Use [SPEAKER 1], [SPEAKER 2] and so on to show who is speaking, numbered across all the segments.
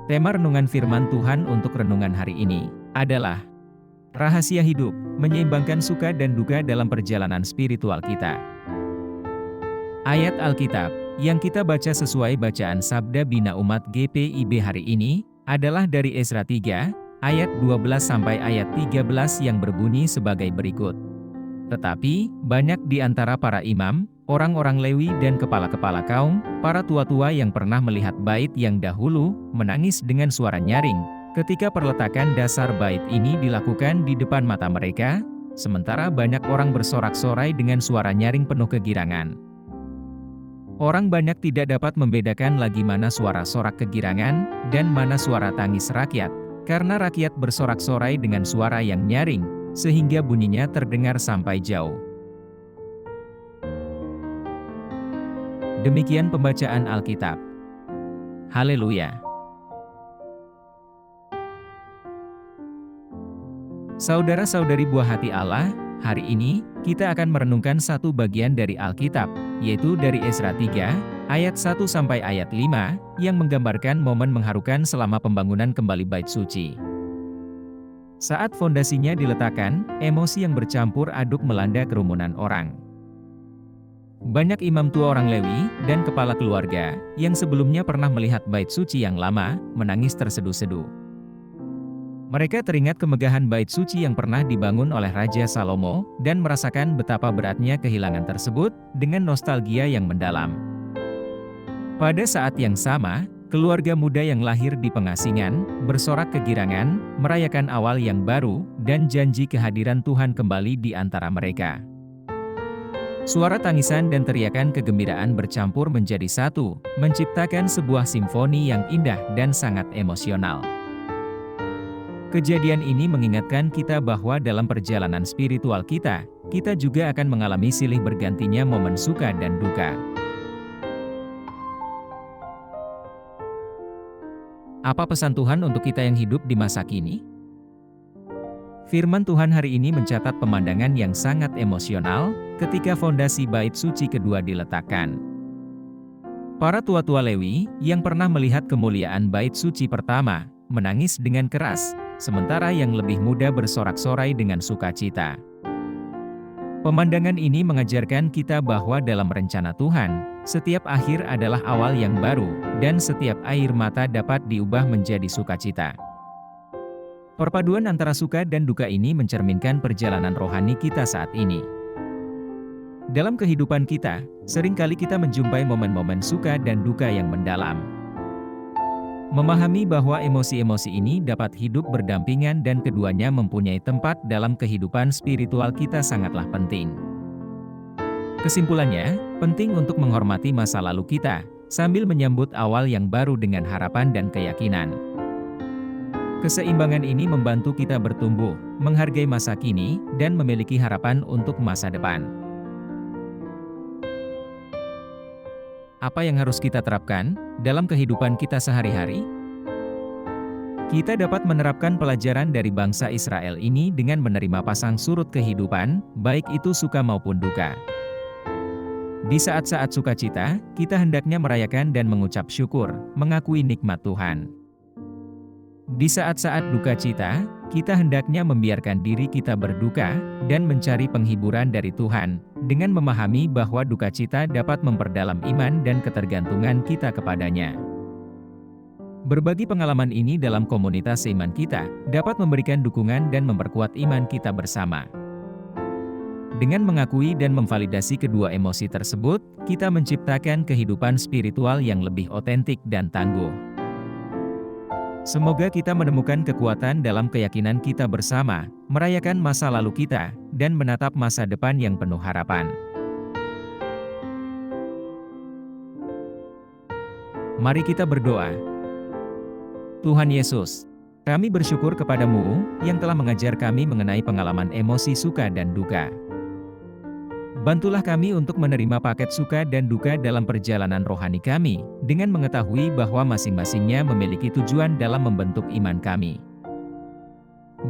[SPEAKER 1] Tema renungan firman Tuhan untuk renungan hari ini adalah rahasia hidup, menyeimbangkan suka dan duka dalam perjalanan spiritual kita. Ayat Alkitab yang kita baca sesuai bacaan Sabda Bina Umat GPIB hari ini adalah dari Ezra 3 ayat 12 sampai ayat 13 yang berbunyi sebagai berikut. Tetapi, banyak di antara para imam, orang-orang Lewi dan kepala-kepala kaum, para tua-tua yang pernah melihat bait yang dahulu, menangis dengan suara nyaring, ketika perletakan dasar bait ini dilakukan di depan mata mereka, sementara banyak orang bersorak-sorai dengan suara nyaring penuh kegirangan. Orang banyak tidak dapat membedakan lagi mana suara sorak kegirangan, dan mana suara tangis rakyat, karena rakyat bersorak-sorai dengan suara yang nyaring, sehingga bunyinya terdengar sampai jauh. Demikian pembacaan Alkitab. Haleluya. Saudara-saudari buah hati Allah, hari ini, kita akan merenungkan satu bagian dari Alkitab, yaitu dari Ezra 3, ayat 1 sampai ayat 5, yang menggambarkan momen mengharukan selama pembangunan kembali bait suci. Saat fondasinya diletakkan, emosi yang bercampur aduk melanda kerumunan orang. Banyak imam tua orang Lewi, dan kepala keluarga, yang sebelumnya pernah melihat bait suci yang lama, menangis terseduh-seduh. Mereka teringat kemegahan bait suci yang pernah dibangun oleh Raja Salomo, dan merasakan betapa beratnya kehilangan tersebut, dengan nostalgia yang mendalam. Pada saat yang sama, keluarga muda yang lahir di pengasingan, bersorak kegirangan, merayakan awal yang baru, dan janji kehadiran Tuhan kembali di antara mereka. Suara tangisan dan teriakan kegembiraan bercampur menjadi satu, menciptakan sebuah simfoni yang indah dan sangat emosional. Kejadian ini mengingatkan kita bahwa dalam perjalanan spiritual kita juga akan mengalami silih bergantinya momen suka dan duka. Apa pesan Tuhan untuk kita yang hidup di masa kini? Firman Tuhan hari ini mencatat pemandangan yang sangat emosional ketika fondasi bait suci kedua diletakkan. Para tua-tua Lewi yang pernah melihat kemuliaan bait suci pertama, menangis dengan keras, sementara yang lebih muda bersorak-sorai dengan sukacita. Pemandangan ini mengajarkan kita bahwa dalam rencana Tuhan, setiap akhir adalah awal yang baru, dan setiap air mata dapat diubah menjadi sukacita. Perpaduan antara suka dan duka ini mencerminkan perjalanan rohani kita saat ini. Dalam kehidupan kita, seringkali kita menjumpai momen-momen suka dan duka yang mendalam. Memahami bahwa emosi-emosi ini dapat hidup berdampingan dan keduanya mempunyai tempat dalam kehidupan spiritual kita sangatlah penting. Kesimpulannya, penting untuk menghormati masa lalu kita, sambil menyambut awal yang baru dengan harapan dan keyakinan. Keseimbangan ini membantu kita bertumbuh, menghargai masa kini, dan memiliki harapan untuk masa depan. Apa yang harus kita terapkan dalam kehidupan kita sehari-hari? Kita dapat menerapkan pelajaran dari bangsa Israel ini dengan menerima pasang surut kehidupan, baik itu suka maupun duka. Di saat-saat sukacita, kita hendaknya merayakan dan mengucap syukur, mengakui nikmat Tuhan. Di saat-saat duka cita, kita hendaknya membiarkan diri kita berduka, dan mencari penghiburan dari Tuhan, dengan memahami bahwa duka cita dapat memperdalam iman dan ketergantungan kita kepadanya. Berbagi pengalaman ini dalam komunitas seiman kita, dapat memberikan dukungan dan memperkuat iman kita bersama. Dengan mengakui dan memvalidasi kedua emosi tersebut, kita menciptakan kehidupan spiritual yang lebih otentik dan tangguh. Semoga kita menemukan kekuatan dalam keyakinan kita bersama, merayakan masa lalu kita, dan menatap masa depan yang penuh harapan. Mari kita berdoa. Tuhan Yesus, kami bersyukur kepadamu, yang telah mengajar kami mengenai pengalaman emosi suka dan duka. Bantulah kami untuk menerima paket suka dan duka dalam perjalanan rohani kami, dengan mengetahui bahwa masing-masingnya memiliki tujuan dalam membentuk iman kami.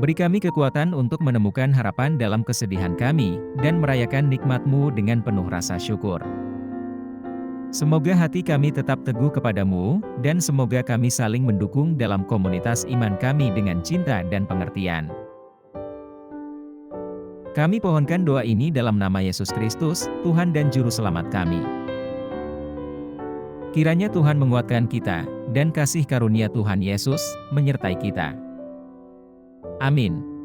[SPEAKER 1] Beri kami kekuatan untuk menemukan harapan dalam kesedihan kami, dan merayakan nikmat-Mu dengan penuh rasa syukur. Semoga hati kami tetap teguh kepadamu, dan semoga kami saling mendukung dalam komunitas iman kami dengan cinta dan pengertian. Kami pohonkan doa ini dalam nama Yesus Kristus, Tuhan dan Juru Selamat kami. Kiranya Tuhan menguatkan kita, dan kasih karunia Tuhan Yesus menyertai kita. Amin.